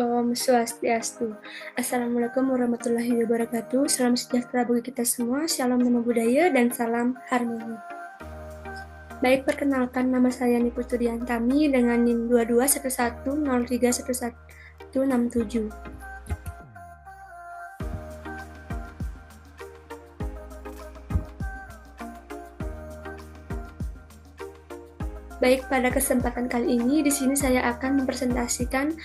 Om Swastiastu. Assalamualaikum warahmatullahi wabarakatuh. Salam sejahtera bagi kita semua. Shalom nama budaya dan salam harmoni. Baik, perkenalkan nama saya Niputu Diantami dengan NIM 2211031167. Baik, pada kesempatan kali ini di sini saya akan mempresentasikan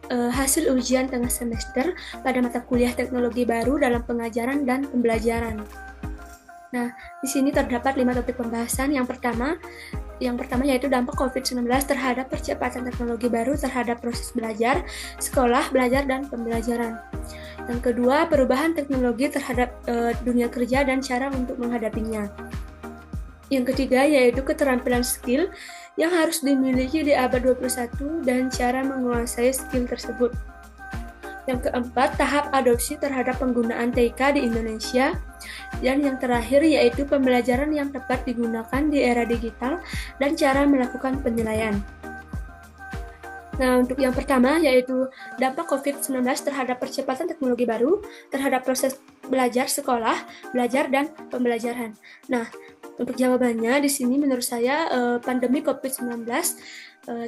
hasil ujian tengah semester pada mata kuliah teknologi baru dalam pengajaran dan pembelajaran. Nah, di sini terdapat 5 topik pembahasan. Yang pertama yaitu dampak COVID-19 terhadap percepatan teknologi baru terhadap proses belajar, sekolah, belajar, dan pembelajaran. Yang kedua, perubahan teknologi terhadap dunia kerja dan cara untuk menghadapinya. Yang ketiga yaitu keterampilan skill yang harus dimiliki di abad 21 dan cara menguasai skill tersebut. Yang keempat, tahap adopsi terhadap penggunaan TK di Indonesia. Dan yang terakhir yaitu pembelajaran yang tepat digunakan di era digital dan cara melakukan penilaian. Nah, untuk yang pertama yaitu dampak COVID-19 terhadap percepatan teknologi baru terhadap proses belajar sekolah, belajar, dan pembelajaran. Nah, untuk jawabannya di sini menurut saya pandemi COVID-19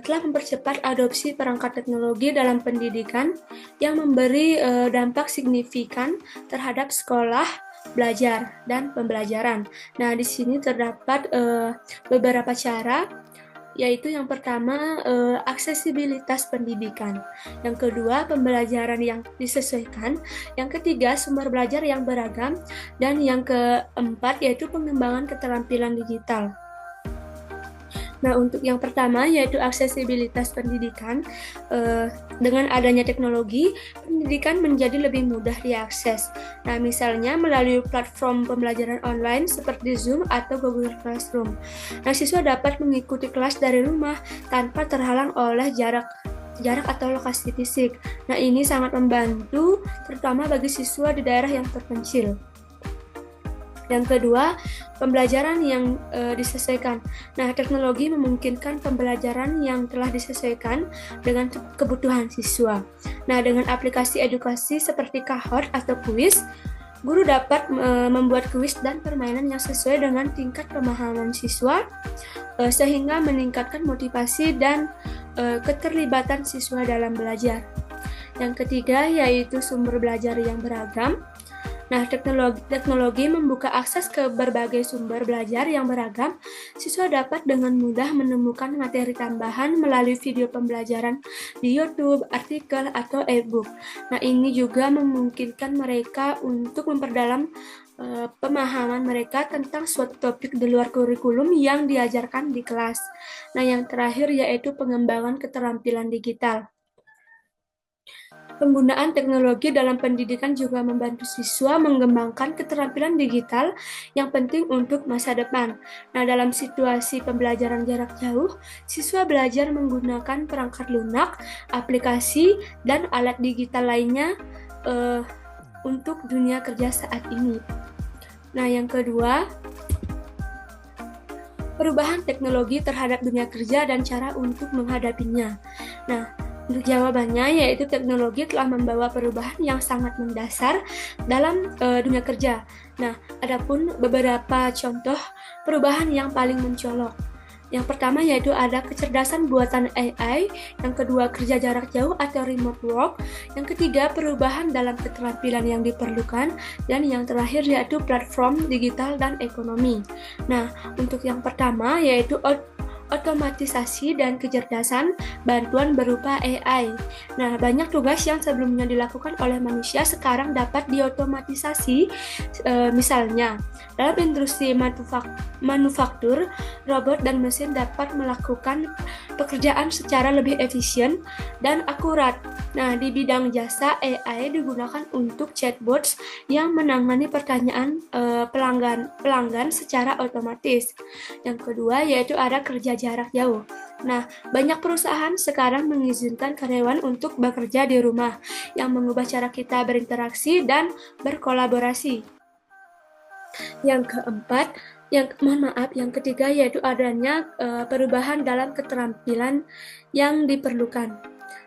telah mempercepat adopsi perangkat teknologi dalam pendidikan yang memberi dampak signifikan terhadap sekolah, belajar, dan pembelajaran. Nah, di sini terdapat beberapa cara, yaitu yang pertama aksesibilitas pendidikan, yang kedua pembelajaran yang disesuaikan, yang ketiga sumber belajar yang beragam, dan yang keempat yaitu pengembangan keterampilan digital. Nah, untuk yang pertama yaitu aksesibilitas pendidikan, dengan adanya teknologi, pendidikan menjadi lebih mudah diakses. Nah, misalnya melalui platform pembelajaran online seperti Zoom atau Google Classroom. Nah, siswa dapat mengikuti kelas dari rumah tanpa terhalang oleh jarak atau lokasi fisik. Nah, ini sangat membantu terutama bagi siswa di daerah yang terpencil. Yang kedua, pembelajaran yang disesuaikan. Nah, teknologi memungkinkan pembelajaran yang telah disesuaikan dengan kebutuhan siswa. Nah, dengan aplikasi edukasi seperti Kahoot atau kuis, guru dapat membuat kuis dan permainan yang sesuai dengan tingkat pemahaman siswa, sehingga meningkatkan motivasi dan keterlibatan siswa dalam belajar. Yang ketiga, yaitu sumber belajar yang beragam. Nah, teknologi membuka akses ke berbagai sumber belajar yang beragam. Siswa dapat dengan mudah menemukan materi tambahan melalui video pembelajaran di YouTube, artikel, atau e-book. Nah, ini juga memungkinkan mereka untuk memperdalam pemahaman mereka tentang suatu topik di luar kurikulum yang diajarkan di kelas. Nah, yang terakhir yaitu pengembangan keterampilan digital. Penggunaan teknologi dalam pendidikan juga membantu siswa mengembangkan keterampilan digital yang penting untuk masa depan. Nah, dalam situasi pembelajaran jarak jauh, siswa belajar menggunakan perangkat lunak, aplikasi, dan alat digital lainnya untuk dunia kerja saat ini. Nah, yang kedua, perubahan teknologi terhadap dunia kerja dan cara untuk menghadapinya. Nah, untuk jawabannya yaitu teknologi telah membawa perubahan yang sangat mendasar dalam dunia kerja. Nah, adapun beberapa contoh perubahan yang paling mencolok. Yang pertama yaitu ada kecerdasan buatan AI, yang kedua kerja jarak jauh atau remote work, yang ketiga perubahan dalam keterampilan yang diperlukan, dan yang terakhir yaitu platform digital dan ekonomi. Nah, untuk yang pertama yaitu otomatisasi dan kecerdasan bantuan berupa AI. Nah, banyak tugas yang sebelumnya dilakukan oleh manusia sekarang dapat diotomatisasi. Misalnya, dalam industri manufaktur, robot dan mesin dapat melakukan pekerjaan secara lebih efisien dan akurat. Nah, di bidang jasa, AI digunakan untuk chatbots yang menangani pertanyaan pelanggan secara otomatis. Yang kedua yaitu ada kerja jarak jauh. Nah, banyak perusahaan sekarang mengizinkan karyawan untuk bekerja di rumah, yang mengubah cara kita berinteraksi dan berkolaborasi. Yang keempat, yang ketiga yaitu adanya perubahan dalam keterampilan yang diperlukan.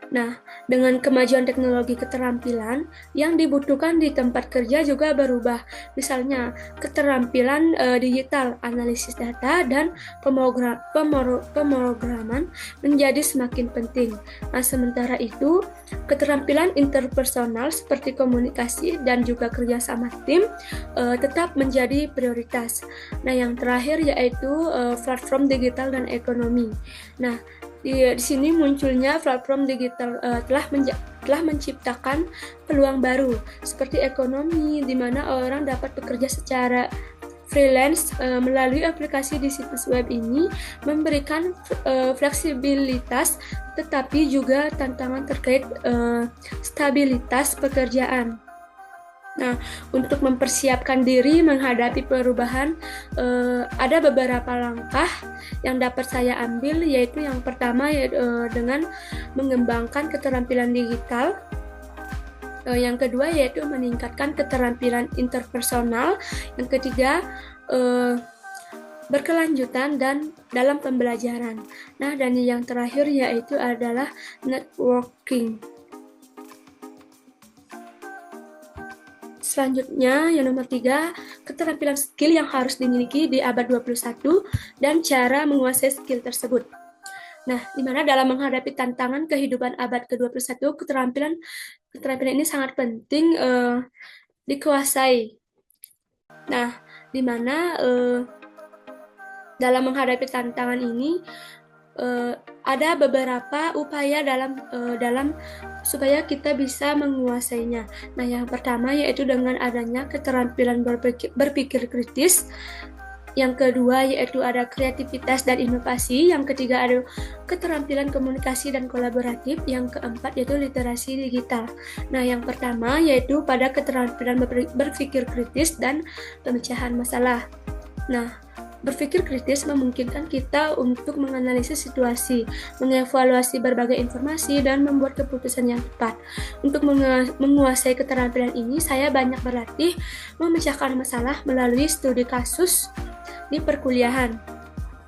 Nah, dengan kemajuan teknologi keterampilan yang dibutuhkan di tempat kerja juga berubah. Misalnya, keterampilan digital, analisis data, dan pemrograman menjadi semakin penting. Nah, sementara itu, keterampilan interpersonal seperti komunikasi dan juga kerjasama tim tetap menjadi prioritas. Nah, yang terakhir yaitu platform digital dan ekonomi. Nah, di sini munculnya platform digital telah menciptakan peluang baru seperti ekonomi di mana orang dapat bekerja secara freelance melalui aplikasi di situs web ini memberikan fleksibilitas tetapi juga tantangan terkait stabilitas pekerjaan. Nah, untuk mempersiapkan diri menghadapi perubahan, ada beberapa langkah yang dapat saya ambil, yaitu yang pertama dengan mengembangkan keterampilan digital. Yang kedua yaitu meningkatkan keterampilan interpersonal. Yang ketiga, berkelanjutan dan dalam pembelajaran. Nah, dan yang terakhir yaitu adalah networking. Selanjutnya, yang nomor 3, keterampilan skill yang harus dimiliki di abad 21 dan cara menguasai skill tersebut. Nah, di mana dalam menghadapi tantangan kehidupan abad ke-21, keterampilan ini sangat penting dikuasai. Nah, di mana dalam menghadapi tantangan ini ada beberapa upaya dalam supaya kita bisa menguasainya. Nah, yang pertama yaitu dengan adanya keterampilan berpikir kritis. Yang kedua yaitu ada kreativitas dan inovasi. Yang ketiga ada keterampilan komunikasi dan kolaboratif. Yang keempat yaitu literasi digital. Nah, yang pertama yaitu pada keterampilan berpikir kritis dan pemecahan masalah. Nah, berpikir kritis memungkinkan kita untuk menganalisis situasi, mengevaluasi berbagai informasi, dan membuat keputusan yang tepat. Untuk menguasai keterampilan ini, saya banyak berlatih memecahkan masalah melalui studi kasus di perkuliahan.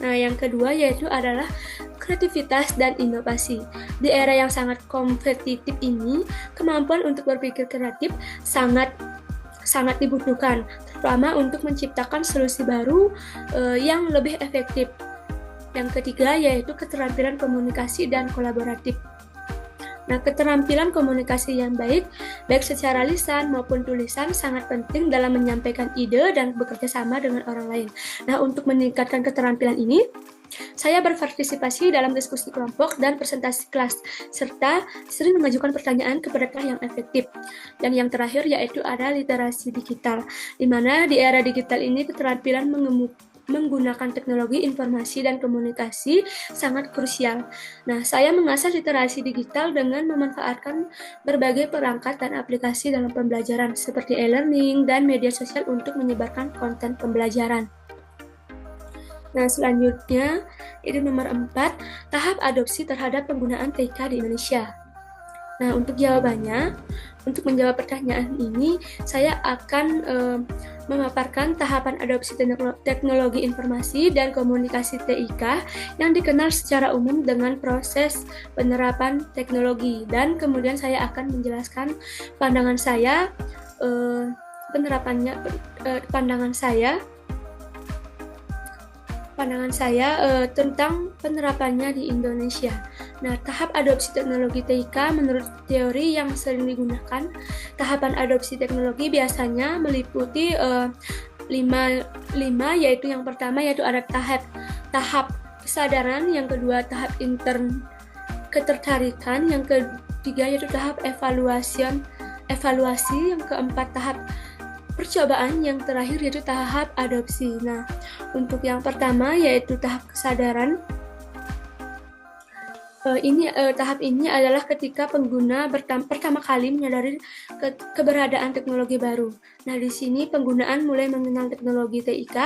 Nah, yang kedua yaitu adalah kreativitas dan inovasi. Di era yang sangat kompetitif ini, kemampuan untuk berpikir kreatif sangat dibutuhkan, terutama untuk menciptakan solusi baru yang lebih efektif. Yang ketiga yaitu keterampilan komunikasi dan kolaboratif. Nah, keterampilan komunikasi yang baik secara lisan maupun tulisan sangat penting dalam menyampaikan ide dan bekerja sama dengan orang lain. Nah, untuk meningkatkan keterampilan ini, saya berpartisipasi dalam diskusi kelompok dan presentasi kelas, serta sering mengajukan pertanyaan kepada yang efektif. Dan yang terakhir yaitu ada literasi digital, di mana di era digital ini keterampilan menggunakan teknologi informasi dan komunikasi sangat krusial. Nah, saya mengasah literasi digital dengan memanfaatkan berbagai perangkat dan aplikasi dalam pembelajaran seperti e-learning dan media sosial untuk menyebarkan konten pembelajaran. Nah, selanjutnya itu nomor 4, tahap adopsi terhadap penggunaan TIK di Indonesia. Nah, untuk jawabannya, untuk menjawab pertanyaan ini, saya akan memaparkan tahapan adopsi teknologi informasi dan komunikasi TIK yang dikenal secara umum dengan proses penerapan teknologi. Dan kemudian saya akan menjelaskan pandangan saya tentang penerapannya di Indonesia. Nah, tahap adopsi teknologi TIK menurut teori yang sering digunakan, tahapan adopsi teknologi biasanya meliputi 5, yaitu yang pertama yaitu ada tahap kesadaran, yang kedua tahap ketertarikan, yang ketiga yaitu tahap evaluasi, yang keempat tahap percobaan, yang terakhir yaitu tahap adopsi. Nah, untuk yang pertama yaitu tahap kesadaran. Tahap ini adalah ketika pengguna pertama kali menyadari keberadaan teknologi baru. Nah, di sini penggunaan mulai mengenal teknologi TIK,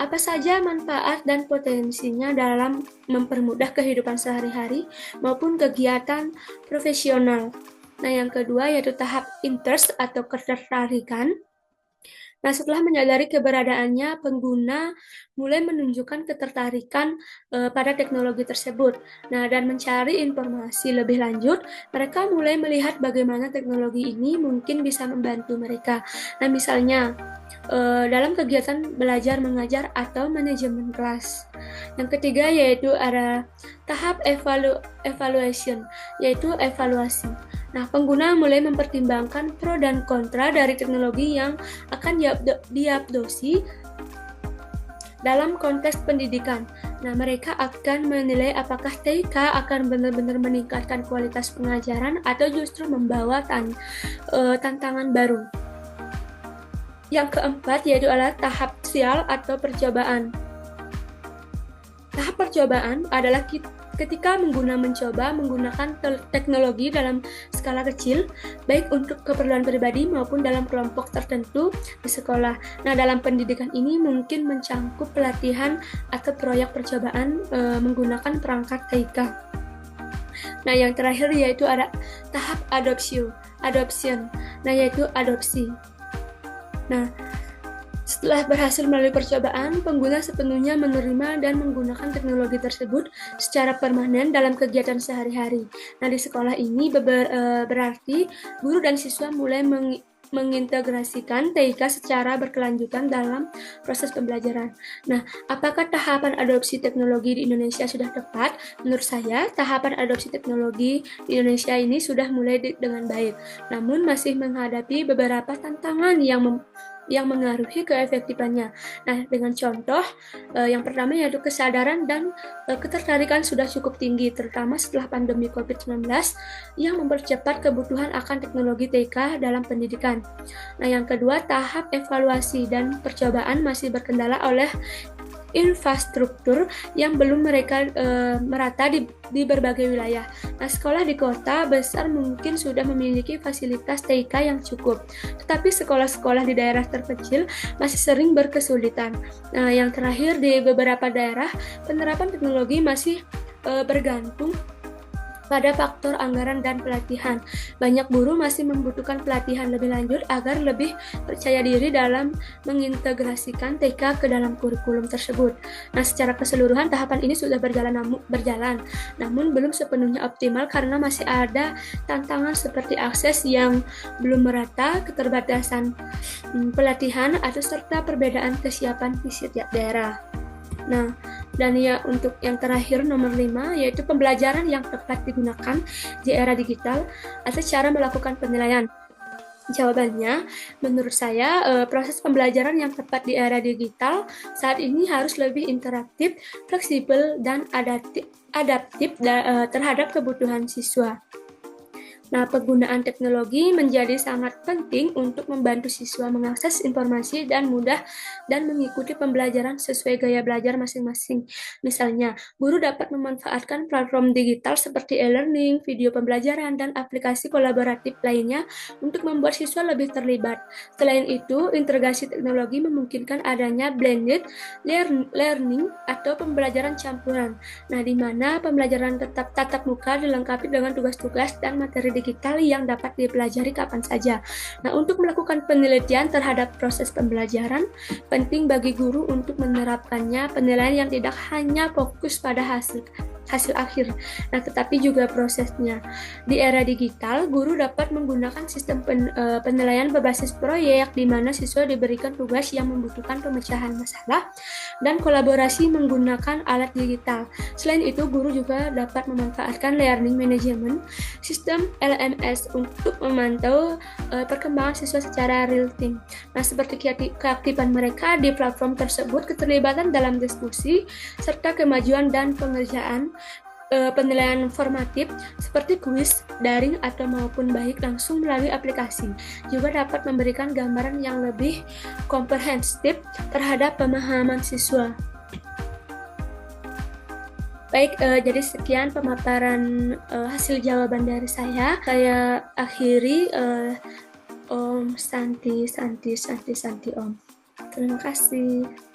apa saja manfaat dan potensinya dalam mempermudah kehidupan sehari-hari maupun kegiatan profesional. Nah, yang kedua yaitu tahap interest atau ketertarikan. Nah, setelah menyadari keberadaannya, pengguna mulai menunjukkan ketertarikan pada teknologi tersebut. Nah, dan mencari informasi lebih lanjut, mereka mulai melihat bagaimana teknologi ini mungkin bisa membantu mereka. Nah, misalnya dalam kegiatan belajar mengajar atau manajemen kelas. Yang ketiga yaitu ada tahap evaluation, yaitu evaluasi. Nah, pengguna mulai mempertimbangkan pro dan kontra dari teknologi yang akan diadopsi dalam konteks pendidikan. Nah, mereka akan menilai apakah TK akan benar-benar meningkatkan kualitas pengajaran atau justru membawa tantangan baru. Yang keempat yaitu adalah tahap trial atau percobaan. Tahap percobaan adalah ketika mencoba menggunakan teknologi dalam skala kecil, baik untuk keperluan pribadi maupun dalam kelompok tertentu di sekolah. Nah, dalam pendidikan ini mungkin mencangkup pelatihan atau proyek percobaan menggunakan perangkat TK. Nah, yang terakhir yaitu ada tahap adoption. Nah, yaitu adopsi. Nah, setelah berhasil melalui percobaan, pengguna sepenuhnya menerima dan menggunakan teknologi tersebut secara permanen dalam kegiatan sehari-hari. Nah, di sekolah ini berarti guru dan siswa mulai mengintegrasikan TIK secara berkelanjutan dalam proses pembelajaran. Nah, apakah tahapan adopsi teknologi di Indonesia sudah tepat? Menurut saya, tahapan adopsi teknologi di Indonesia ini sudah mulai dengan baik, namun masih menghadapi beberapa tantangan yang mengaruhi keefektifannya. Nah, dengan contoh, yang pertama yaitu kesadaran dan ketertarikan sudah cukup tinggi, terutama setelah pandemi COVID-19 yang mempercepat kebutuhan akan teknologi TK dalam pendidikan. Nah, yang kedua, tahap evaluasi dan percobaan masih berkendala oleh infrastruktur yang belum merata di berbagai wilayah. Nah, sekolah di kota besar mungkin sudah memiliki fasilitas TK yang cukup, tetapi sekolah-sekolah di daerah terpencil masih sering berkesulitan. Nah, yang terakhir, di beberapa daerah penerapan teknologi masih bergantung pada faktor anggaran dan pelatihan. Banyak guru masih membutuhkan pelatihan lebih lanjut agar lebih percaya diri dalam mengintegrasikan TK ke dalam kurikulum tersebut. Nah, secara keseluruhan tahapan ini sudah berjalan, namun belum sepenuhnya optimal karena masih ada tantangan seperti akses yang belum merata, keterbatasan pelatihan, atau serta perbedaan kesiapan di setiap daerah. Nah, dan ya untuk yang terakhir nomor 5 yaitu pembelajaran yang tepat digunakan di era digital atau cara melakukan penilaian. Jawabannya, menurut saya proses pembelajaran yang tepat di era digital saat ini harus lebih interaktif, fleksibel, dan adaptif terhadap kebutuhan siswa. Nah, penggunaan teknologi menjadi sangat penting untuk membantu siswa mengakses informasi dan mudah dan mengikuti pembelajaran sesuai gaya belajar masing-masing. Misalnya, guru dapat memanfaatkan platform digital seperti e-learning, video pembelajaran, dan aplikasi kolaboratif lainnya untuk membuat siswa lebih terlibat. Selain itu, integrasi teknologi memungkinkan adanya blended learning atau pembelajaran campuran. Nah, di mana pembelajaran tatap muka dilengkapi dengan tugas-tugas dan materi digital yang dapat dipelajari kapan saja. Nah, untuk melakukan penelitian terhadap proses pembelajaran, penting bagi guru untuk menerapkannya penilaian yang tidak hanya fokus pada hasil akhir, nah tetapi juga prosesnya. Di era digital, guru dapat menggunakan sistem penilaian berbasis proyek di mana siswa diberikan tugas yang membutuhkan pemecahan masalah dan kolaborasi menggunakan alat digital. Selain itu, guru juga dapat memanfaatkan learning management sistem LMS untuk memantau perkembangan siswa secara real time. Nah, seperti keaktifan mereka di platform tersebut, keterlibatan dalam diskusi, serta kemajuan dan pengerjaan penilaian formatif seperti kuis, daring atau maupun baik langsung melalui aplikasi juga dapat memberikan gambaran yang lebih komprehensif terhadap pemahaman siswa. Baik, jadi sekian pemaparan hasil jawaban dari saya. Saya akhiri Om Santi Om. Terima kasih.